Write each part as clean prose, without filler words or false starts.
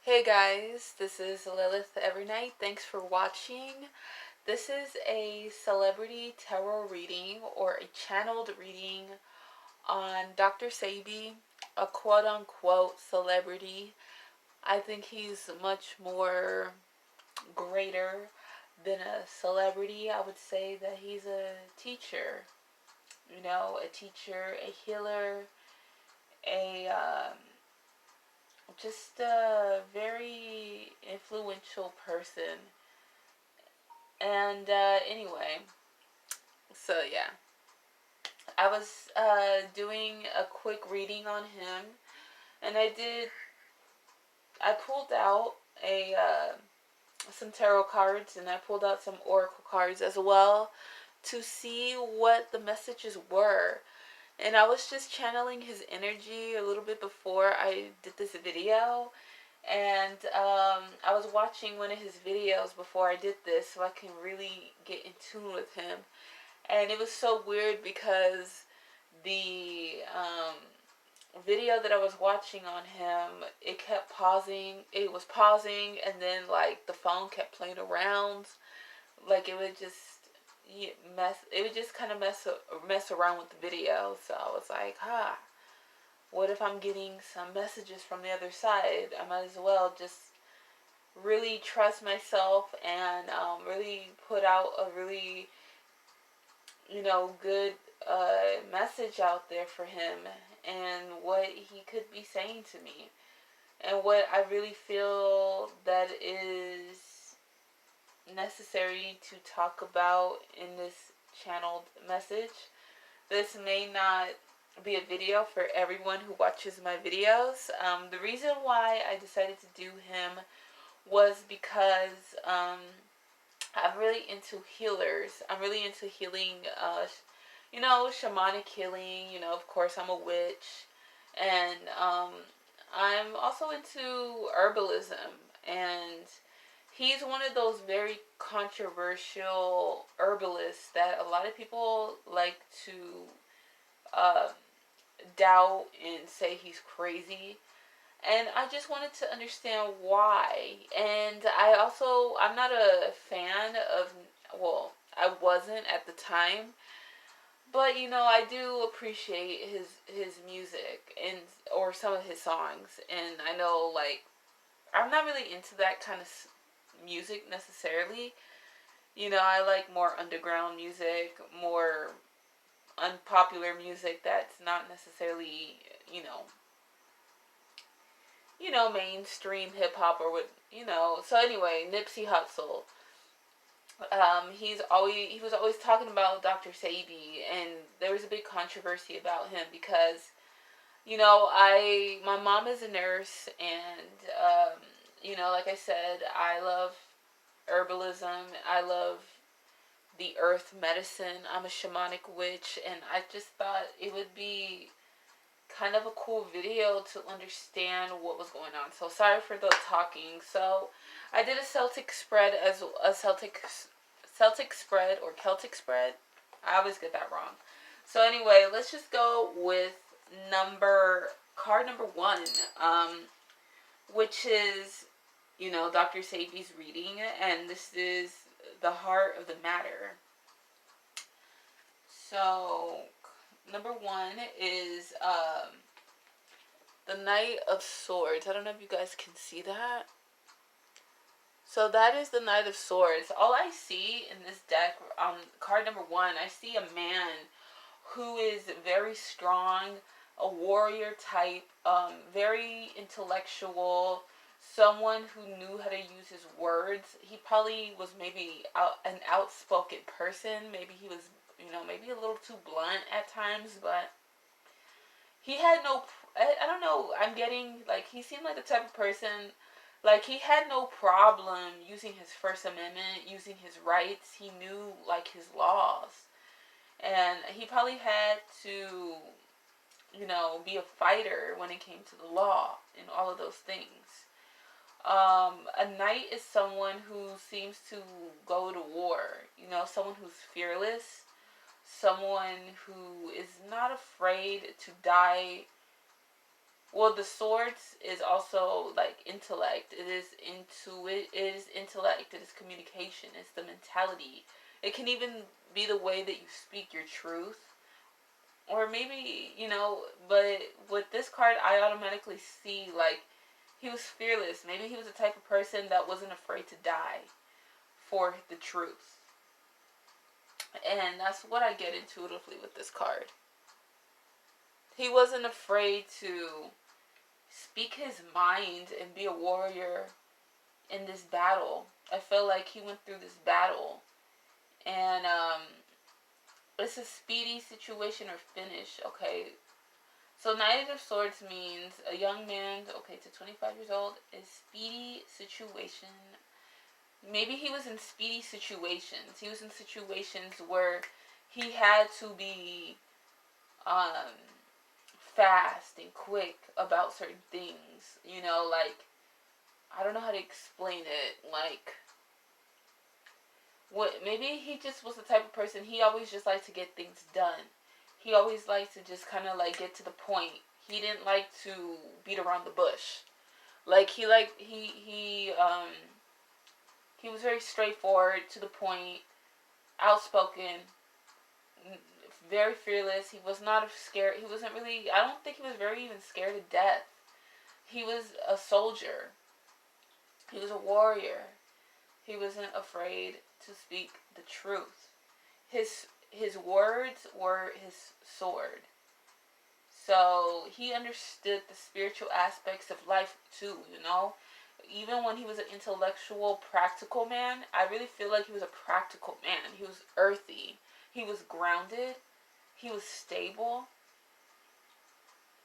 Hey guys, this is Lilith Every Night. Thanks for watching. This is a celebrity tarot reading or a channeled reading on Dr. Sebi, a quote unquote celebrity. I think he's much more greater than a celebrity. I would say that he's a teacher, a teacher, a healer, a just a very influential person. And anyway, so yeah, I was doing a quick reading on him, and I pulled out a some tarot cards, and I pulled out some oracle cards as well to see what the messages were. And I was just channeling his energy a little bit before I did this video. And I was watching one of his videos before I did this so I can really get in tune with him. And it was so weird because the video that I was watching on him, it kept pausing. It was pausing, and then like the phone kept playing around. Like it would just mess. It would just kind of mess around with the video. So I was like, what if I'm getting some messages from the other side? I might as well just really trust myself and really put out a really, good message out there for him and what he could be saying to me. And what I really feel that is necessary to talk about in this channeled message. This may not be a video for everyone who watches my videos. The reason why I decided to do him was because I'm really into healers. I'm really into healing, shamanic healing. Of course, I'm a witch. And I'm also into herbalism. And he's one of those very controversial herbalists that a lot of people like to uh, doubt and say he's crazy. And I just wanted to understand why. And I'm not a fan of, well, I wasn't at the time, but I do appreciate his music and or some of his songs. And I know, like, I'm not really into that kind of music necessarily. I like more underground music, more unpopular music that's not necessarily, mainstream hip hop or what, So anyway, Nipsey Hussle. He was always talking about Dr. Sebi, and there was a big controversy about him because, my mom is a nurse, and like I said, I love herbalism. I love the earth medicine. I'm a shamanic witch, and I just thought it would be kind of a cool video to understand what was going on. So sorry for the talking. So I did a Celtic spread as a Celtic spread or Celtic spread. I always get that wrong. So anyway, let's just go with card number 1, which is Dr. Sebi's reading, and this is the heart of the matter. So number 1 is the Knight of Swords. I don't know if you guys can see that. So that is the Knight of Swords. All I see in this deck, card number 1, I see a man who is very strong, a warrior type, very intellectual, someone who knew how to use his words. He probably was maybe an outspoken person. Maybe he was, maybe a little too blunt at times, but he had no, I don't know, I'm getting, like, he seemed like the type of person, like, he had no problem using his First Amendment, using his rights. He knew, like, his laws. And he probably had to, be a fighter when it came to the law and all of those things. A knight is someone who seems to go to war, someone who's fearless, someone who is not afraid to die Well, the swords is also like intellect. It is it is intellect. It is communication. It's the mentality. It can even be the way that you speak your truth. Or maybe, but with this card, I automatically see, like, he was fearless. Maybe he was the type of person that wasn't afraid to die for the truth. And that's what I get intuitively with this card. He wasn't afraid to speak his mind and be a warrior in this battle. I feel like he went through this battle. And it's a speedy situation or finish, okay? So Knight of Swords means a young man, okay, to 25 years old, is speedy situation. Maybe he was in speedy situations. He was in situations where he had to be um, fast and quick about certain things. Like, I don't know how to explain it. Like, maybe he just was the type of person, he always just liked to get things done. He always liked to just kind of like get to the point. He didn't like to beat around the bush. Like, he was very straightforward, to the point, outspoken, very fearless. He was not scared. He wasn't really, I don't think he was very even scared of death. He was a soldier. He was a warrior. He wasn't afraid to speak the truth. His words were his sword. So he understood the spiritual aspects of life too. Even when he was an intellectual, practical man, I really feel like he was a practical man. He was earthy. He was grounded. He was stable.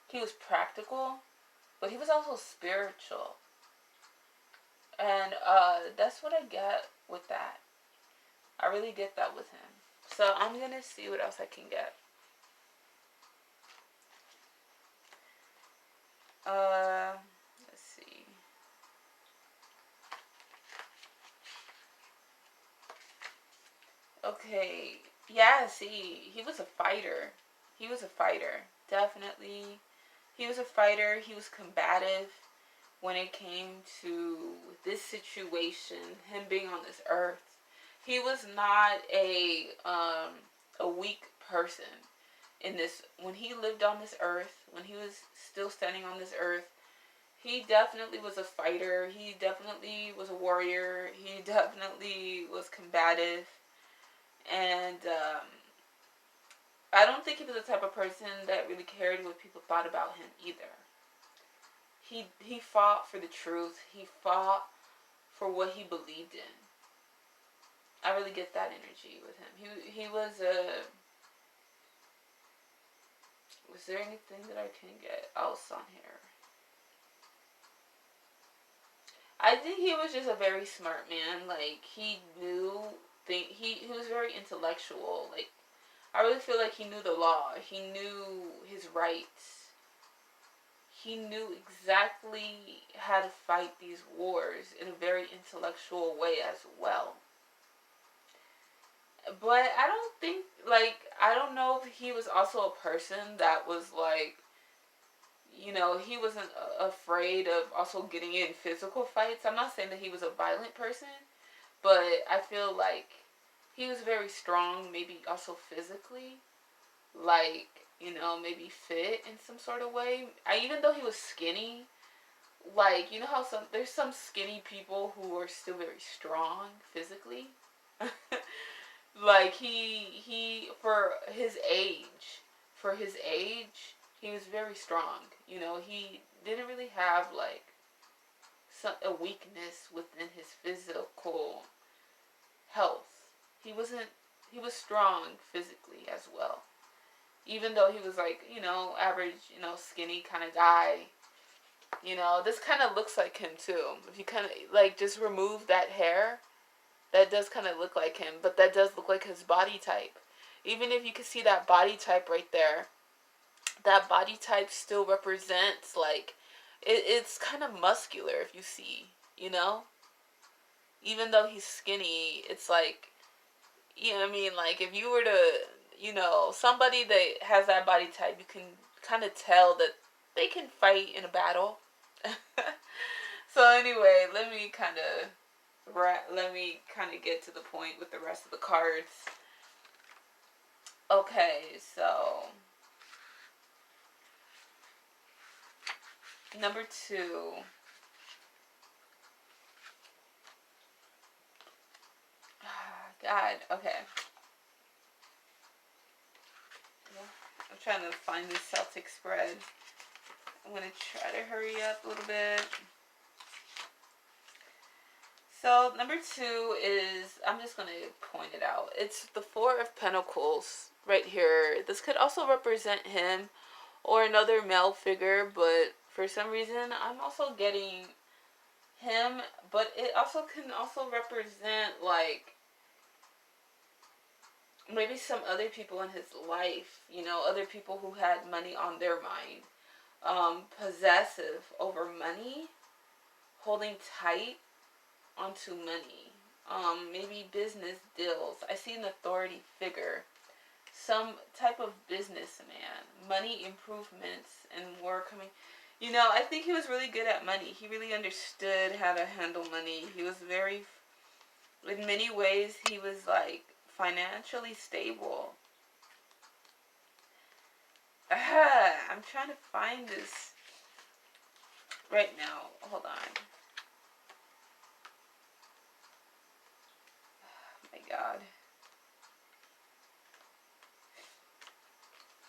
He was practical. But he was also spiritual. And that's what I get with that. I really get that with him. So I'm going to see what else I can get. Let's see. Okay. Yeah, see, he was a fighter. He was a fighter. Definitely. He was a fighter. He was combative when it came to this situation, him being on this earth. He was not a weak person in this. When he lived on this earth, when he was still standing on this earth, he definitely was a fighter. He definitely was a warrior. He definitely was combative. And I don't think he was the type of person that really cared what people thought about him either. He fought for the truth. He fought for what he believed in. I really get that energy with him. He was a. Was there anything that I can get else on here? I think he was just a very smart man. Like, he knew things. He was very intellectual. Like, I really feel like he knew the law. He knew his rights. He knew exactly how to fight these wars in a very intellectual way as well. But I don't think, like, I don't know if he was also a person that was like, he wasn't afraid of also getting in physical fights. I'm not saying that he was a violent person, but I feel like he was very strong, maybe also physically, like, maybe fit in some sort of way. Even though he was skinny, like, how there's some skinny people who are still very strong physically. Like, he for his age, he was very strong. He didn't really have like a weakness within his physical health. He wasn't. He was strong physically as well. Even though he was like, average, skinny kind of guy. This kind of looks like him too. If you kind of like just remove that hair, that does kind of look like him, but that does look like his body type. Even if you can see that body type right there, that body type still represents, like, it's kind of muscular if you see, Even though he's skinny, it's like, what I mean? Like, if you were to, somebody that has that body type, you can kind of tell that they can fight in a battle. So anyway, let me kind of get to the point with the rest of the cards. Okay, so number 2. God, okay. I'm trying to find this Celtic spread. I'm going to try to hurry up a little bit. So, number 2 is, I'm just going to point it out. It's the 4 of Pentacles right here. This could also represent him or another male figure, but for some reason, I'm also getting him, but it also can also represent, like, maybe some other people in his life, you know, other people who had money on their mind. Possessive over money, holding tight onto money. Maybe business deals. I see an authority figure, some type of businessman, money improvements, and more coming. You know, I think he was really good at money. He really understood how to handle money. He was very, in many ways, he was like financially stable. I'm trying to find this right now. Hold on. Oh my God.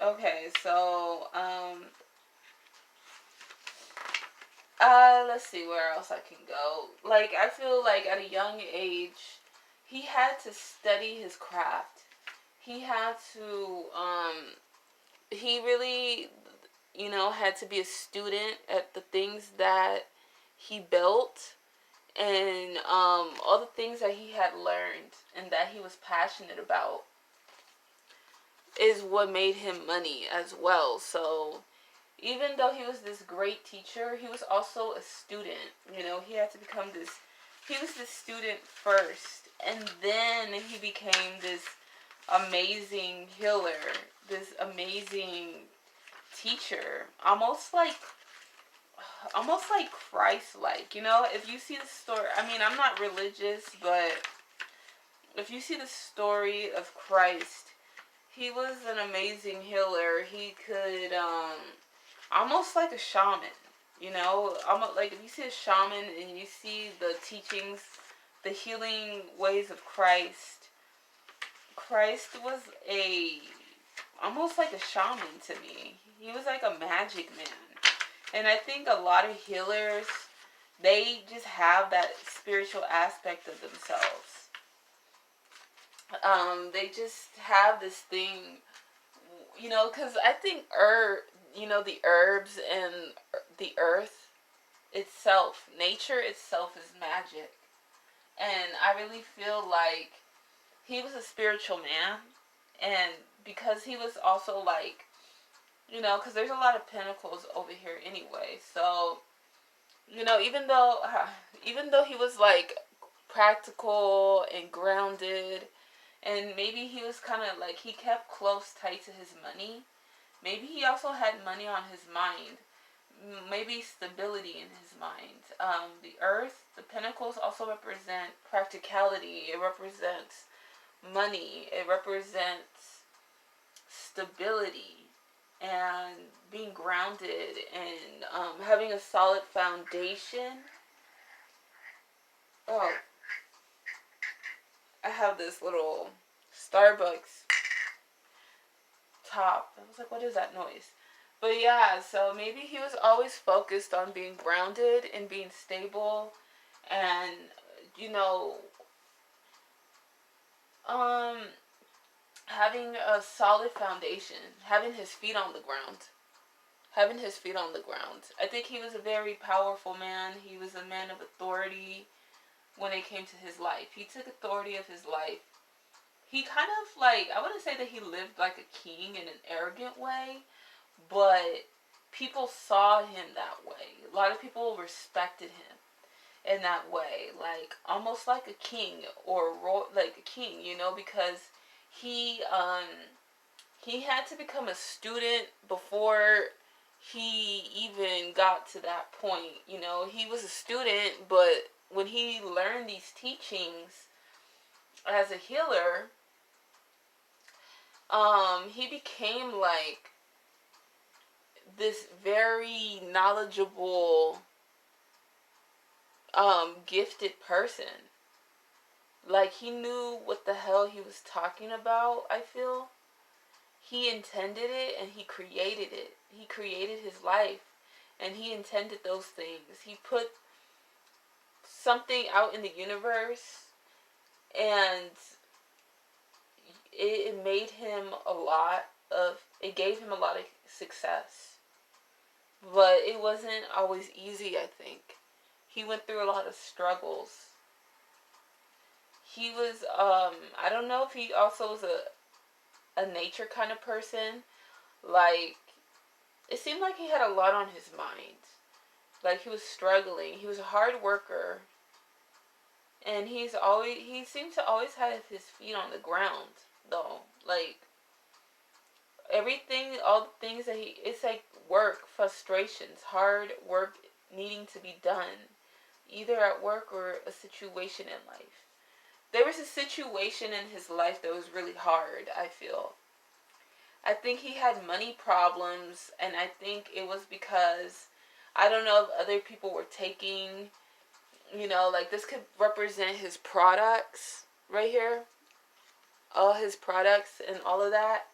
Okay, so let's see where else I can go. Like, I feel like at a young age, he had to study his craft. He had to he really, you know, had to be a student at the things that he built, and all the things that he had learned and that he was passionate about is what made him money as well. So even though he was this great teacher, he was also a student. You know, he had to become this, he was the student first, and then he became this amazing healer, this amazing teacher, almost like Christ-like. You know, if you see the story, I mean, I'm not religious, but if you see the story of Christ, he was an amazing healer. He could, almost like a shaman, you know, almost like if you see a shaman and you see the teachings, the healing ways of Christ. Christ was almost like a shaman to me. He was like a magic man. And I think a lot of healers, they just have that spiritual aspect of themselves. They just have this thing, you know, because I think you know, the herbs and the earth itself, nature itself is magic. And I really feel like he was a spiritual man. And because he was also like, you know, because there's a lot of pentacles over here anyway. So, you know, even though he was like practical and grounded, and maybe he was kind of like, he kept close tight to his money. Maybe he also had money on his mind. Maybe stability in his mind. The earth, the pentacles also represent practicality. It represents money. It represents stability and being grounded and having a solid foundation. Oh, I have this little Starbucks top. I was like, what is that noise? But yeah, so maybe he was always focused on being grounded and being stable and, you know, having a solid foundation, having his feet on the ground. Having his feet on the ground. I think he was a very powerful man. He was a man of authority when it came to his life. He took authority of his life. He kind of like, I wouldn't say that he lived like a king in an arrogant way, but people saw him that way. A lot of people respected him in that way, like almost like a king or like a king, you know, because he had to become a student before he even got to that point. You know, he was a student, but when he learned these teachings as a healer, he became like this very knowledgeable, gifted person. Like, he knew what the hell he was talking about, I feel. He intended it and he created it. He created his life and he intended those things. He put something out in the universe and it made him it gave him a lot of success. But it wasn't always easy, I think. He went through a lot of struggles. He was, I don't know if he also was a nature kind of person. Like, it seemed like he had a lot on his mind. Like, he was struggling. He was a hard worker. And he seems to always have his feet on the ground, though. Like, everything, all the things that it's like work, frustrations, hard work needing to be done, either at work or a situation in life. There was a situation in his life that was really hard, I feel. I think he had money problems, and I think it was because, I don't know if other people were taking, like this could represent his products right here. All his products and all of that.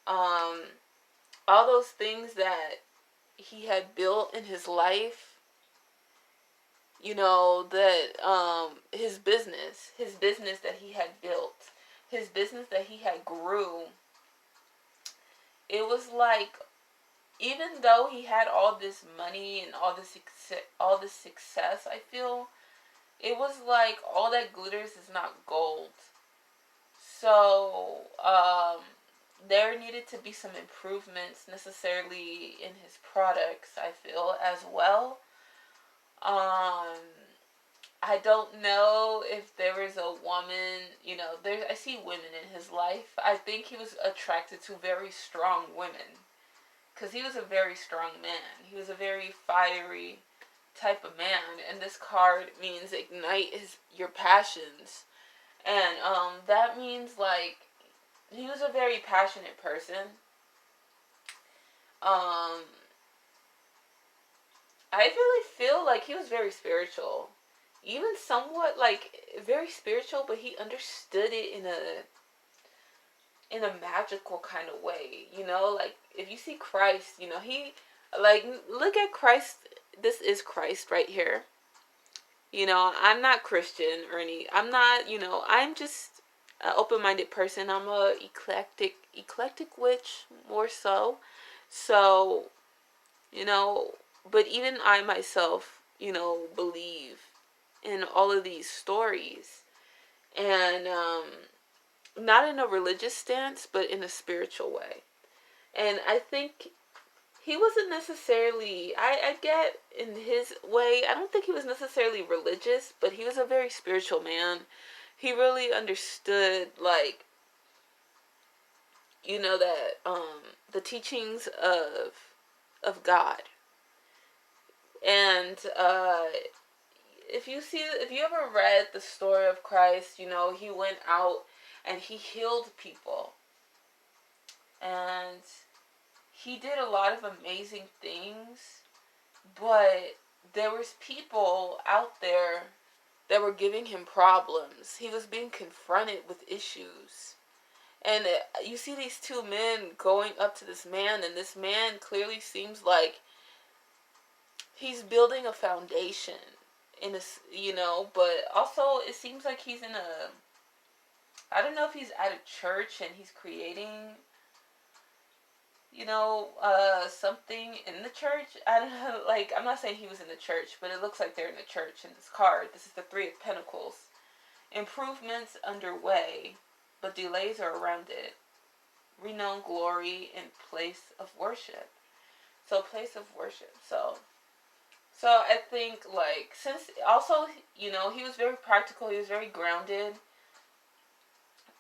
All those things that he had built in his life, that his business that he had built, his business that he had grew. It was like, even though he had all this money and all this success, I feel it was like all that glitters is not gold. So there needed to be some improvements necessarily in his products, I feel, as well. I don't know if there was a woman, I see women in his life. I think he was attracted to very strong women. Because he was a very strong man. He was a very fiery type of man. And this card means ignite your passions. And that means, like, he was a very passionate person. I really feel like he was very spiritual. Even somewhat, like, very spiritual, but he understood it in a magical kind of way. Like, if you see Christ, he, like, look at Christ. This is Christ right here. I'm not Christian or I'm not, I'm just an open-minded person. I'm a eclectic witch, more so. So, but even I myself, believe in all of these stories. And, not in a religious stance, but in a spiritual way. And I think he wasn't necessarily, I get in his way, I don't think he was necessarily religious, but he was a very spiritual man. He really understood, like, that, the teachings of God. And, if you ever read the story of Christ, he went out and he healed people. And he did a lot of amazing things, but there was people out there that were giving him problems. He was being confronted with issues. And you see these two men going up to this man, and this man clearly seems like he's building a foundation in a, but also it seems like he's in I don't know if he's at a church and he's creating, something in the church. I don't know, like, I'm not saying he was in the church, but it looks like they're in the church in this card. This is the Three of Pentacles. Improvements underway, but delays are around it. Renowned glory in place of worship. So, place of worship. So I think, like, since also, he was very practical, he was very grounded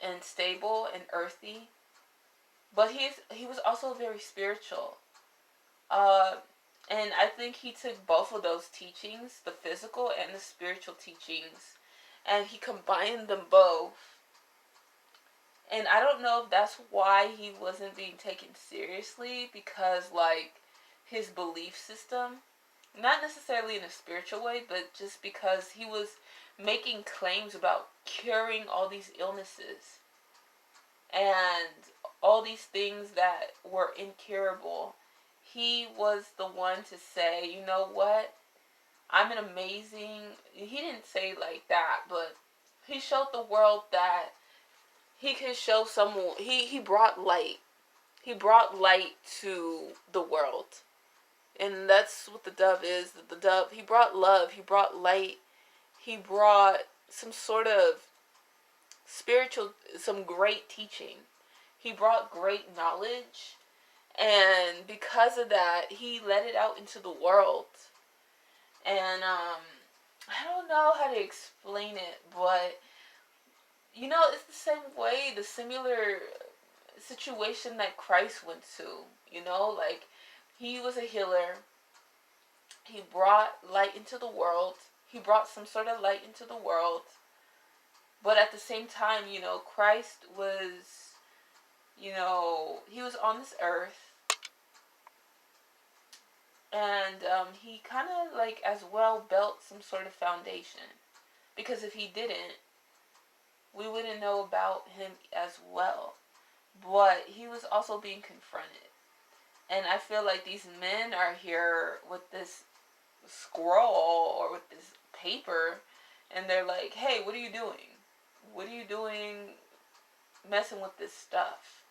and stable and earthy. But he was also very spiritual. Uh, and I think he took both of those teachings, the physical and the spiritual teachings, and he combined them both. And I don't know if that's why he wasn't being taken seriously, because, like, his belief system, not necessarily in a spiritual way, but just because he was making claims about curing all these illnesses and all these things that were incurable. He was the one to say, you know what? I'm an amazing. He didn't say it like that, but he showed the world that he could show someone. He brought light. He brought light to the world, and that's what the dove is. The dove. He brought love. He brought light. He brought some sort of spiritual, some great teaching. He brought great knowledge, and because of that, he let it out into the world. And I don't know how to explain it, but it's the same way, the similar situation that Christ went to. Like, he was a healer. He brought light into the world. He brought some sort of light into the world. But at the same time, Christ was, he was on this earth. And he kind of, like, as well built some sort of foundation. Because if he didn't, we wouldn't know about him as well. But he was also being confronted. And I feel like these men are here with this scroll or with this paper, and they're like, hey, what are you doing? What are you doing messing with this stuff?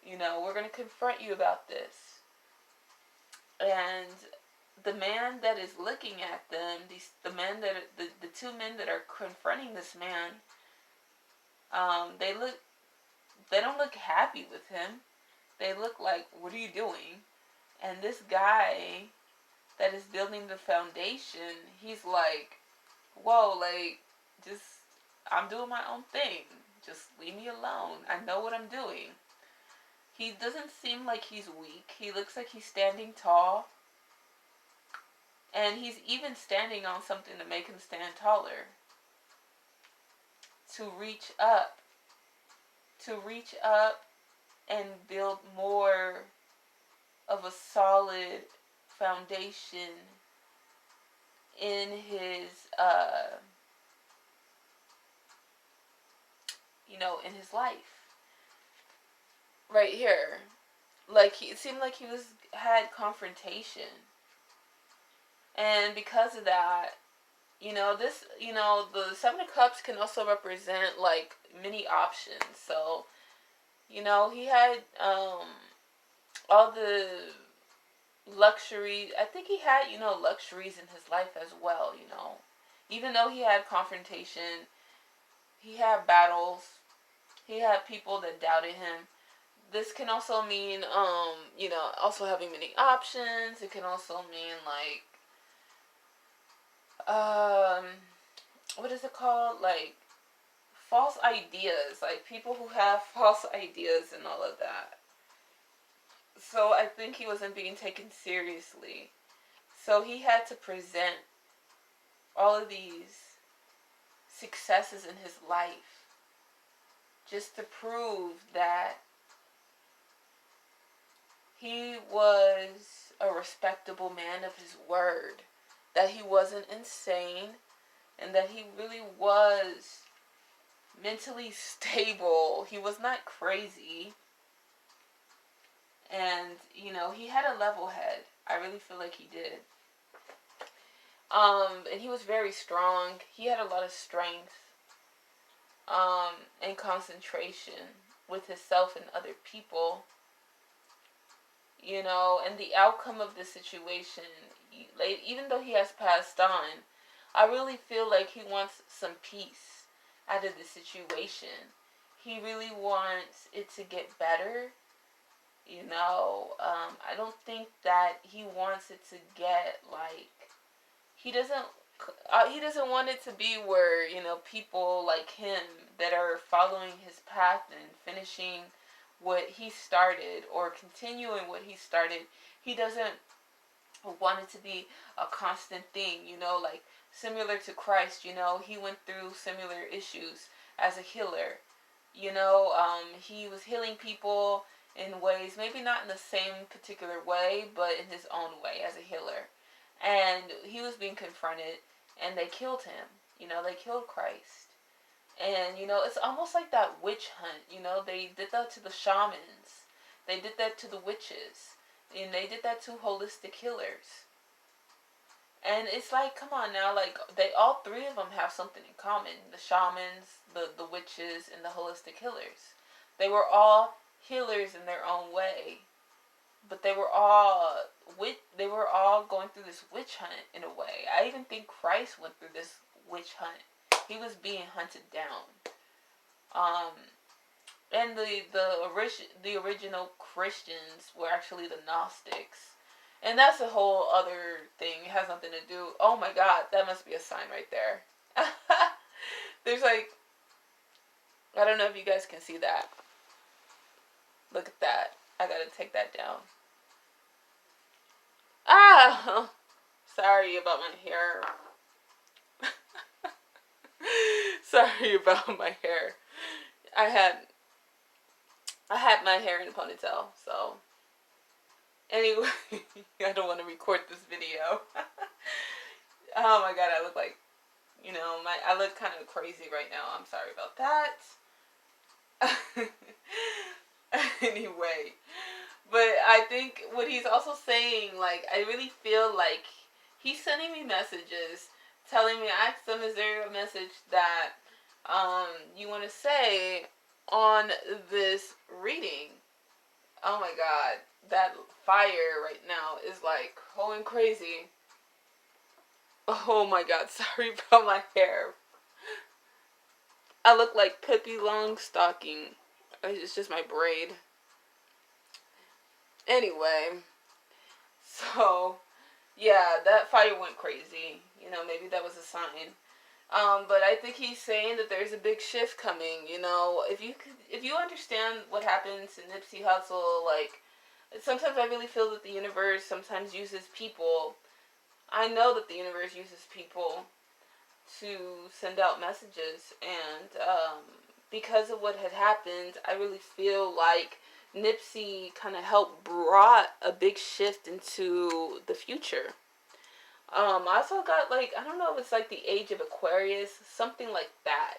We're going to confront you about this. And the man that is looking at them, the two men that are confronting this man, they don't look happy with him. They look like, what are you doing? And this guy that is building the foundation, he's like, whoa, like, I'm doing my own thing. Just leave me alone. I know what I'm doing. He doesn't seem like he's weak. He looks like he's standing tall. And he's even standing on something to make him stand taller. To reach up. And build more of a solid foundation in his in his life. Right here, like, it seemed like he had confrontation, and because of that, the Seven of Cups can also represent, like, many options. So, he had all the luxury. I think he had, luxuries in his life as well. Even though he had confrontation, he had battles, he had people that doubted him. This can also mean, also having many options. It can also mean, like, what is it called? Like, false ideas. Like, people who have false ideas and all of that. So I think he wasn't being taken seriously. So he had to present all of these successes in his life just to prove that he was a respectable man of his word, that he wasn't insane, and that he really was mentally stable. He was not crazy. And, he had a level head. I really feel like he did. And he was very strong. He had a lot of strength, and concentration with himself and other people. And the outcome of the situation, even though he has passed on, I really feel like he wants some peace out of the situation. He really wants it to get better. I don't think that he wants it to get, like, he doesn't want it to be where, people like him that are following his path and finishing what he started or continuing what he started. He doesn't want it to be a constant thing, like similar to Christ. He went through similar issues as a healer. He was healing people in ways, maybe not in the same particular way, but in his own way as a healer. And he was being confronted, and they killed him. They killed Christ. And, it's almost like that witch hunt. They did that to the shamans. They did that to the witches. And they did that to holistic healers. And it's like, come on now, like, all three of them have something in common. The shamans, the witches, and the holistic healers. They were all healers in their own way. But they were all going through this witch hunt in a way. I even think Christ went through this witch hunt. He was being hunted down. And the original Christians were actually the Gnostics. And that's a whole other thing. It has nothing to do. Oh my God, that must be a sign right there. There's like, I don't know if you guys can see that. Look at that. I gotta take that down. Ah! Sorry about my hair. Sorry about my hair. I had my hair in a ponytail, so anyway, I don't want to record this video. Oh my God, I look like, I look kind of crazy right now. I'm sorry about that. Anyway, but I think what he's also saying, like, I really feel like he's sending me messages, telling me, I asked him, is there a message that you want to say on this reading? Oh my God, that fire right now is like going crazy. Oh my God, sorry about my hair. I look like Pippi Longstocking. It's just my braid. Anyway, so yeah, that fire went crazy. Maybe that was a sign. But I think he's saying that there's a big shift coming. If you understand what happens in Nipsey Hussle, like, sometimes I really feel that the universe sometimes uses people. I know that the universe uses people to send out messages, and because of what had happened, I really feel like Nipsey kind of helped brought a big shift into the future. I also got, like, I don't know if it's like the age of Aquarius, something like that.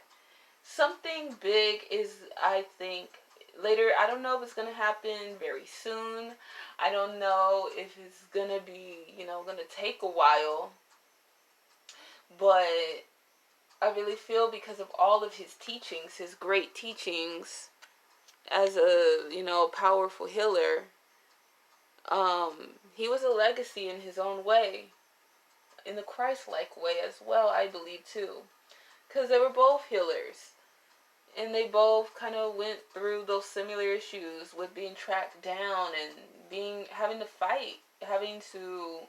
Something big is, I think, later. I don't know if it's going to happen very soon. I don't know if it's going to be, going to take a while. But I really feel because of all of his teachings, his great teachings as a, powerful healer, he was a legacy in his own way. In the Christ-like way as well, I believe, too. Because they were both healers. And they both kind of went through those similar issues with being tracked down and having to fight, having to,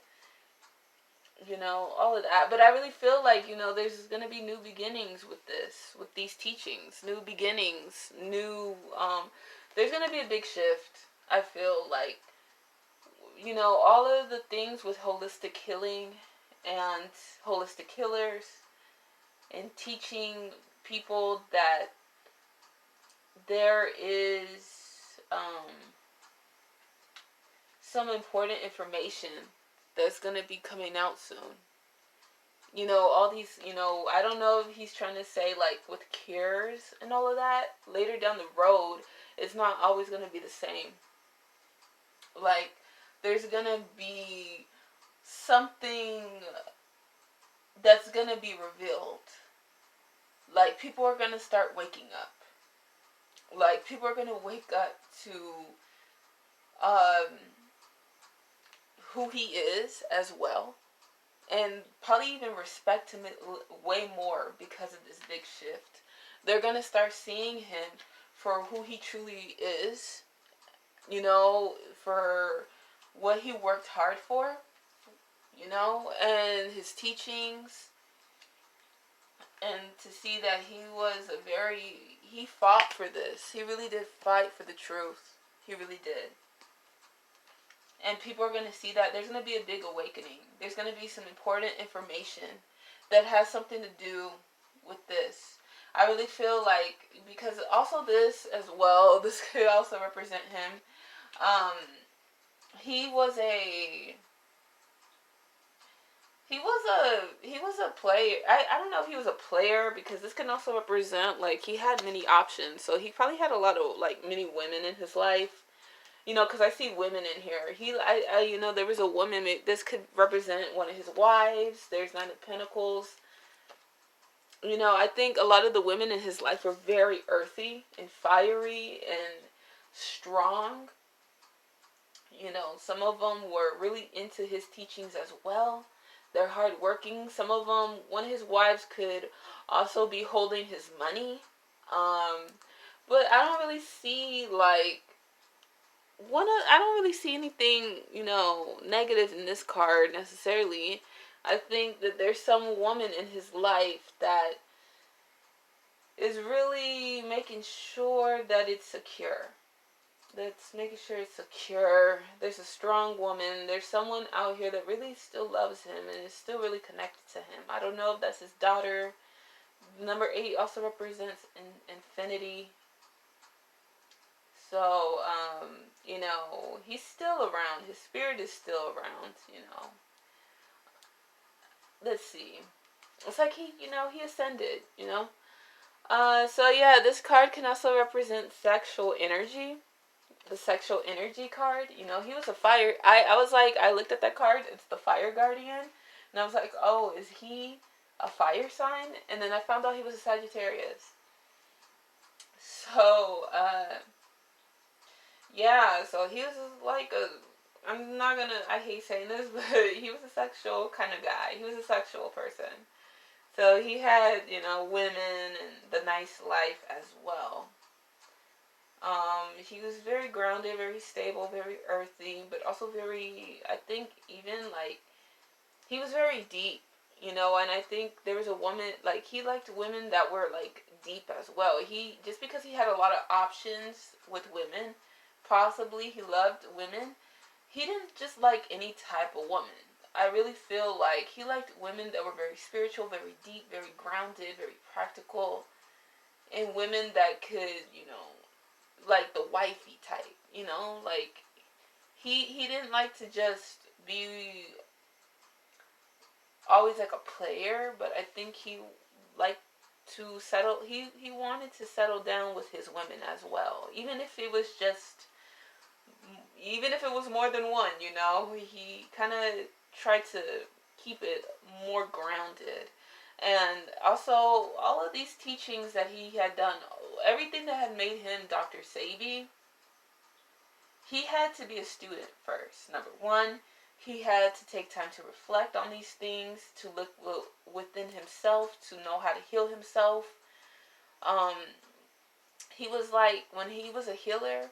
all of that. But I really feel like, there's going to be new beginnings with these teachings. New beginnings, there's going to be a big shift, I feel like. All of the things with holistic healing and holistic healers and teaching people that there is some important information that's going to be coming out soon. All these, I don't know if he's trying to say, like, with cures and all of that, later down the road, it's not always going to be the same. Like, there's going to be something that's going to be revealed. Like, people are going to start waking up. Like, people are going to wake up to who he is as well. And probably even respect him way more because of this big shift. They're going to start seeing him for who he truly is. For what he worked hard for. And his teachings. And to see that he fought for this. He really did fight for the truth. He really did. And people are going to see that. There's going to be a big awakening. There's going to be some important information that has something to do with this. I really feel like, because also this as well, this could also represent him. He was a player. I don't know if he was a player, because this can also represent, like, he had many options. So he probably had a lot of, like, many women in his life. You know, because I see women in here. There was a woman. This could represent one of his wives. There's Nine of Pentacles. You know, I think a lot of the women in his life were very earthy and fiery and strong. You know, some of them were really into his teachings as well. They're hardworking. Some of them, one of his wives could also be holding his money. But I don't really see, like, I don't really see anything, negative in this card necessarily. I think that there's some woman in his life that is really making sure that it's secure. That's making sure it's secure. There's a strong woman. There's someone out here that really still loves him and is still really connected to him. I don't know if that's his daughter. Number 8 also represents infinity. So, he's still around. His spirit is still around, Let's see. It's like he ascended, So yeah, this card can also represent sexual energy. The sexual energy card. He was a fire. I was like, I looked at that card. It's the fire guardian. And I was like, oh, is he a fire sign? And then I found out he was a Sagittarius. So, yeah, so he was like I hate saying this, but he was a sexual kind of guy. He was a sexual person. So he had, women and the nice life as well. He was very grounded, very stable, very earthy, but also very, I think, even, like, he was very deep, and I think there was a woman, like, he liked women that were, like, deep as well. Just because he had a lot of options with women, possibly he loved women, he didn't just like any type of woman. I really feel like he liked women that were very spiritual, very deep, very grounded, very practical, and women that could, like the wifey type, like he didn't like to just be always like a player, but I think he liked to settle. He wanted to settle down with his women as well, even if it was more than one. He kind of tried to keep it more grounded. And also, all of these teachings that he had done, everything that had made him Dr. Sebi, he had to be a student first. Number one, he had to take time to reflect on these things, to look within himself, to know how to heal himself. He was like, when he was a healer,